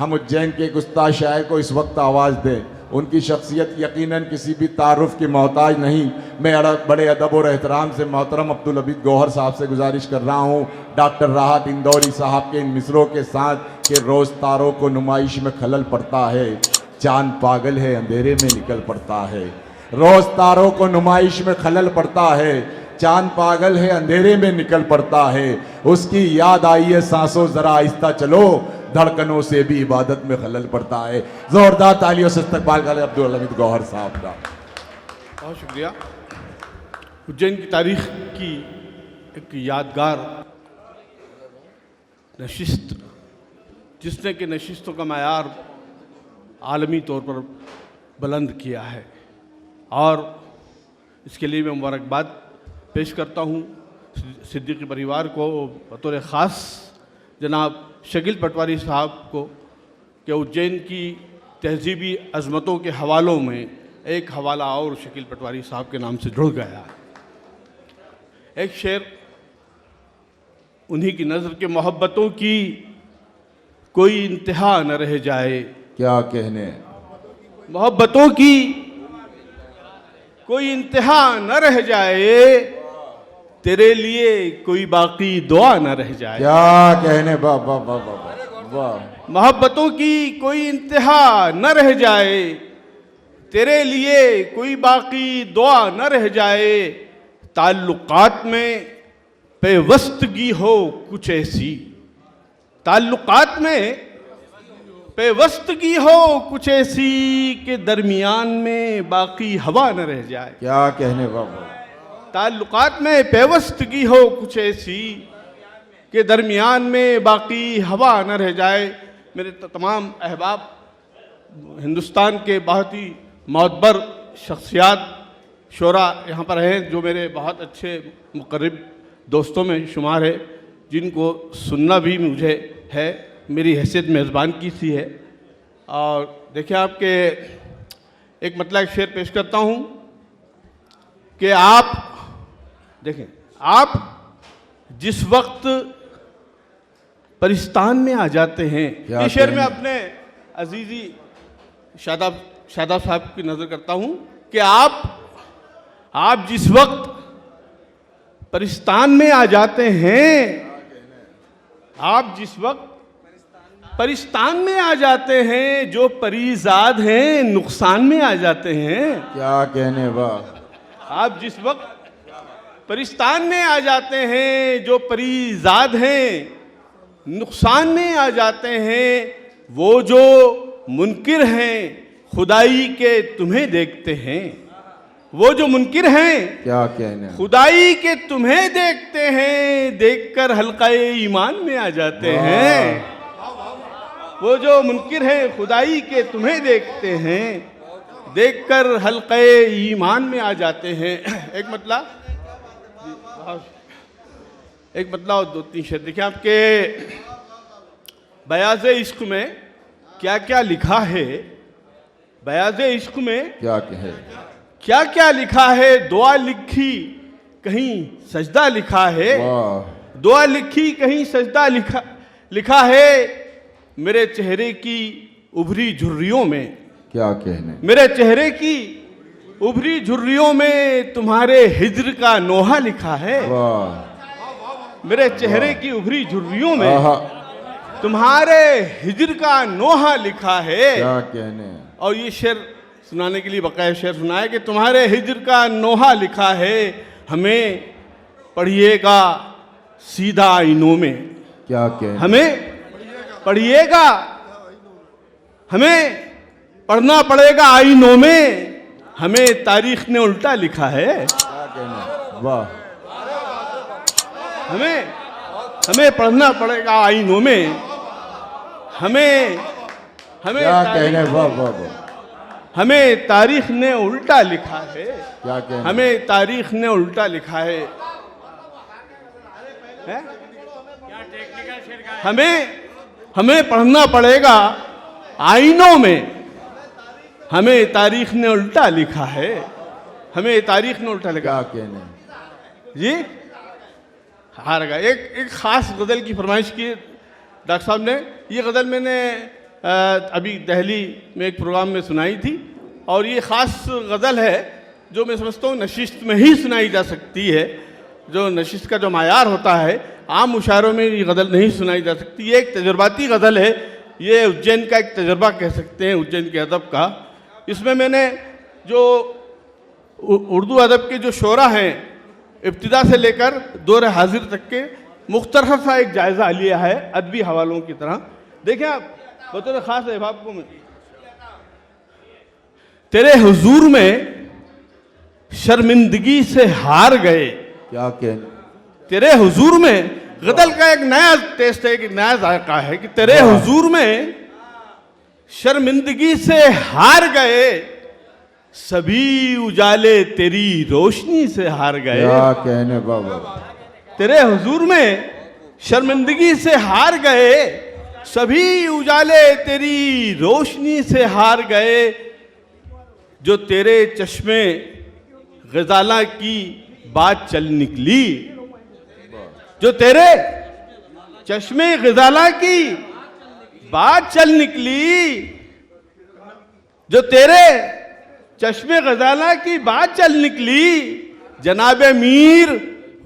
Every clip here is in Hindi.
हम उज्जैन के एक उस्ताद शायर को इस वक्त आवाज़ दें। उनकी शख्सियत यकीनन किसी भी तारुफ की मोहताज नहीं। मैं बड़े अदब और एहतराम से मोहतरम अब्दुल हमीद गौहर साहब से गुजारिश कर रहा हूँ, डॉक्टर राहत इंदौरी साहब के इन मिसरों के साथ कि रोज़ तारों को नुमाइश में खलल पड़ता है, चांद पागल है अंधेरे में निकल पड़ता है। रोज़ तारों को नुमाइश में खलल पड़ता है, चांद पागल है अंधेरे में निकल पड़ता है। उसकी याद आई है सांसों जरा आहिस्ता चलो, धड़कनों से भी इबादत में खलल पड़ता है। जोरदार तालियों से इस्तकबाल करें अब्दुल हमीद गौहर साहब का। बहुत शुक्रिया। उज्जैन की तारीख की एक यादगार नशिस्त, जिसने कि नशिस्तों का मायार आलमी तौर पर बुलंद किया है, और इसके लिए मैं मुबारकबाद पेश करता हूँ सिद्दीकी परिवार को, बतौर ख़ास जनाब शकील पटवारी साहब को, कि उज्जैन की तहजीबी अज़मतों के हवालों में एक हवाला और शकील पटवारी साहब के नाम से जुड़ गया है। एक शेर उन्हीं की नज़र के मोहब्बतों की कोई इंतहा न रह जाए, क्या कहने, मोहब्बतों की कोई इंतहा न रह जाए, तेरे लिए कोई बाकी दुआ न रह जाए। क्या कहने, वाह वाह वाह वाह वाह। मोहब्बतों की कोई इंतहा न रह जाए, तेरे लिए कोई बाकी दुआ न रह जाए। ताल्लुकात में पेवस्तगी हो कुछ ऐसी, ताल्लुकात में पेवस्तगी हो कुछ ऐसी के दरमियान में बाकी हवा न रह जाए। क्या कहने, वाह वाह। ताल्लुकात में पेवस्तगी हो कुछ ऐसी के दरमियान में बाकी हवा न रह जाए। मेरे तमाम अहबाब, हिंदुस्तान के बहुत ही मोतबर शख्सियात शोरा यहाँ पर हैं, जो मेरे बहुत अच्छे मुकर्रब दोस्तों में शुमार है, जिनको सुनना भी मुझे है, मेरी हैसियत मेज़बान की सी है। और देखिए, आपके एक मतलब एक शेर पेश करता हूँ कि आप देखें, आप जिस वक्त परिस्तान में आ जाते हैं, ये शेर मैं अपने अजीज़ी शादाब साहब की नज़र करता हूँ कि आप जिस वक्त परिस्तान में आ जाते हैं, आप जिस वक्त परिस्तान में आ जाते हैं, जो परीज़ाद हैं नुकसान में आ जाते हैं। क्या कहने, वाह। आप जिस वक्त परिस्तान में आ जाते हैं, जो परीज़ाद हैं नुकसान में आ जाते हैं, वो जो मुनकिर हैं खुदाई के तुम्हें देखते हैं, वो जो मुनकिर हैं, क्या कहने, खुदाई के तुम्हें देखते हैं, देखकर हल्काए ईमान में आ जाते हैं। वो जो मुनकिर हैं खुदाई के तुम्हें देखते हैं, देखकर हल्काए ईमान में आ जाते हैं। एक मतलब और दो तीन शेर देखिए। आपके बयाज़े इश्क में क्या क्या लिखा है, बयाज़े इश्क में क्या कहे, क्या क्या लिखा है। दुआ लिखी कहीं सजदा लिखा है, दुआ लिखी कहीं सजदा लिखा है। मेरे चेहरे की उभरी झुर्रियों में, क्या कहने, मेरे चेहरे की उभरी झुर्रियों में तुम्हारे हिज्र का नोहा लिखा है। मेरे चेहरे की उभरी झुर्रियों में तुम्हारे हिज्र का नोहा लिखा है। क्या कहने। और ये शेर सुनाने के लिए बकाया शेर सुनाए कि तुम्हारे हिज्र का नोहा लिखा है, हमें पढ़िएगा सीधा आईनों में। क्या कहने, हमें पढ़िएगा, हमें पढ़ना पड़ेगा आईनों में, हमें तारीख ने उल्टा लिखा है। क्या कहने, वाह। हमें पढ़ना पड़ेगा आईनों में, हमें क्या कहने, वाह वाह वाह। हमें तारीख ने उल्टा लिखा है। क्या कहने, हमें तारीख ने उल्टा लिखा है। हमें पढ़ना पड़ेगा आईनों में, हमें तारीख ने उल्टा लिखा है। हमें तारीख ने उल्टा लिखा। क्या कहने जी, हार गया। एक खास गज़ल की फरमाइश की डॉक्टर साहब ने। ये गज़ल मैंने अभी दिल्ली में एक प्रोग्राम में सुनाई थी, और ये ख़ास गज़ल है जो मैं समझता हूँ नशिस्त में ही सुनाई जा सकती है। जो नशिस्त का जो मायार होता है, आम मुशायरों में ये गज़ल नहीं सुनाई जा सकती। ये एक तजुर्बाती गज़ल है, ये उज्जैन का एक तजुर्बा कह सकते हैं, उज्जैन के अदब का। इसमें मैंने जो उर्दू अदब के जो शोरा हैं, इब्तिदा से लेकर दौर हाजिर तक के मुख्तसर सा एक जायज़ा लिया है अदबी हवालों की तरह। देखें आप, बतौर ख़ास अहबाब को मैं तेरे हुजूर में शर्मिंदगी से हार गए। क्या कहने, तेरे हुजूर में गज़ल का एक नया टेस्ट है, एक नया जायका है कि तेरे हुजूर में शर्मिंदगी से हार गए, सभी उजाले तेरी रोशनी से हार गए। क्या कहने बाबा, तेरे हुजूर में शर्मिंदगी से हार गए, सभी उजाले तेरी रोशनी से हार गए। जो तेरे चश्मे गजाला की बात चल निकली, जो तेरे चश्मे गजाला की बात चल निकली, जो तेरे चश्मे गजाला की बात चल निकली, जनाबे मीर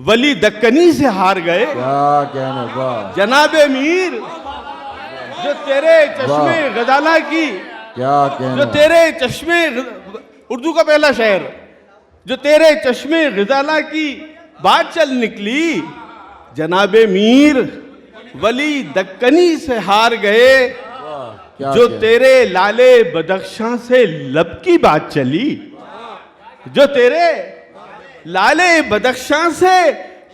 वली दक्कनी से हार गए। क्या कहने वाह, जनाबे मीर जो तेरे चश्मे गजाला की, क्या कहने, जो तेरे चश्मे, उर्दू का पहला शेर, जो तेरे चश्मे गजाला की बात चल निकली, जनाबे मीर वली दक्कनी से हार गए। क्या जो कहने, तेरे लाले बदख्शां से लब की बात चली, जो तेरे लाले बदख्शां से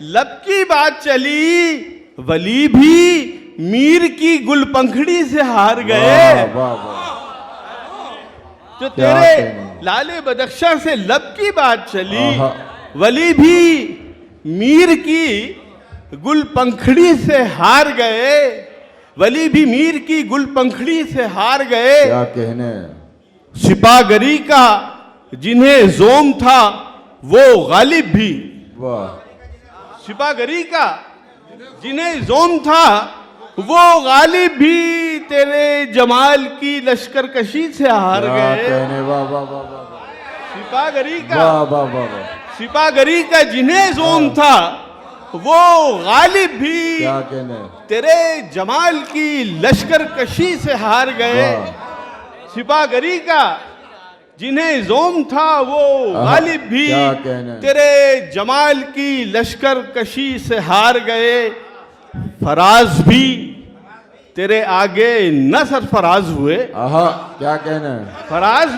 लब की बात चली, वली भी मीर की गुल पंखड़ी से हार गए। वाह वाह वाह, जो क्या तेरे कहने, लाले बदख्शां से लब की बात चली, आहा। वली भी मीर की गुल पंखड़ी से हार गए, वली भी मीर की गुल पंखड़ी से हार गए। क्या कहने, सिपागरी का जिन्हें जोम था वो गालिब भी, वाह, सिपागरी का जिन्हें जोम था वो गालिब भी तेरे जमाल की लश्कर कशी से हार क्या गए। कहने, वाह वाह वाह वाह, सिपागरी का, वाह वाह वाह वाह, सिपागरी का जिन्हें जोम था वो गालिब भी क्या कहने, तेरे जमाल की लश्कर कशी से हार गए। वाह, सिपागरी का जिन्हें जोम था वो गालिब भी क्या कहने, तेरे जमाल की लश्कर कशी से हार गए। फराज भी तेरे आगे न सरफराज हुए, आहा, क्या कहने, फराज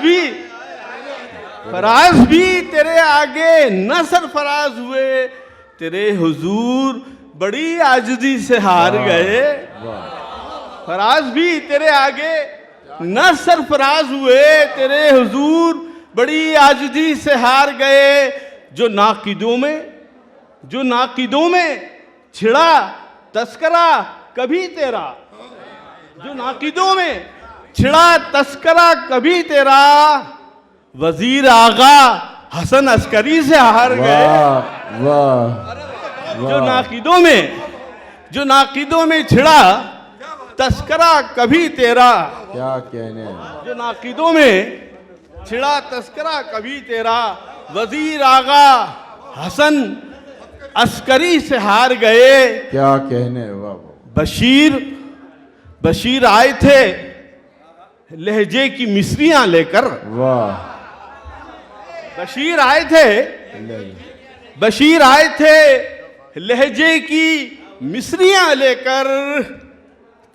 भी तेरे आगे न सरफराज हुए, तेरे हुजूर बड़ी आजिज़ी से हार गए। वाह, फराज भी तेरे आगे न सरफराज हुए, तेरे हुजूर बड़ी आजिज़ी से हार गए। जो नाकिदों में छिड़ा तस्करा कभी तेरा, जो नाकिदों में छिड़ा तस्करा कभी तेरा, वजीर आगा हसन अस्करी से हार गए। वाह वाह, जो नाकिदों में छिड़ा तस्करा कभी तेरा, क्या कहने, जो नाकिदों में छिड़ा तस्करा कभी तेरा, वजीर आगा हसन अस्करी से हार गए। क्या कहने, वाह वाह, बशीर आए थे लहजे की मिसरियां लेकर, वाह, बशीर आए थे लहजे की मिसरियां लेकर,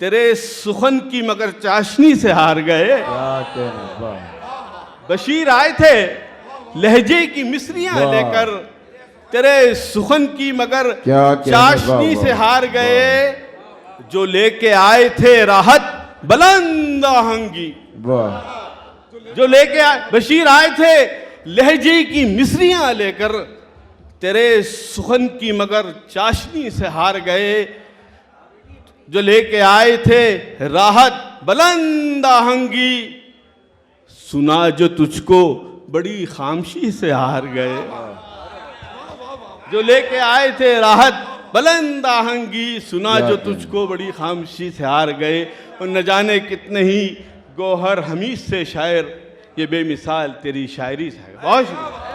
तेरे सुखन की मगर चाशनी से हार गए। क्या कहने, वाह, बशीर आए थे लहजे की मिसरियां वाह। लेकर, तेरे सुखन की मगर क्या कहने, चाशनी वाह, से वाह, हार गए। जो लेके आए थे राहत बुलंद आहंगी, वाह, जो लेके आए, बशीर आए थे लहजे की मिसरियां लेकर, तेरे सुखन की मगर चाशनी से हार गए। जो लेके आए थे राहत बुलंद आहंगी, सुना जो तुझको बड़ी खामशी से हार गए। जो लेके आए थे राहत बुलंद आहंगी सुना जो तुझको बड़ी खामोशी से हार गए, और न जाने कितने ही गौहर हमीद से शायर, ये बेमिसाल तेरी शायरी से है। बहुत शुक्रिया।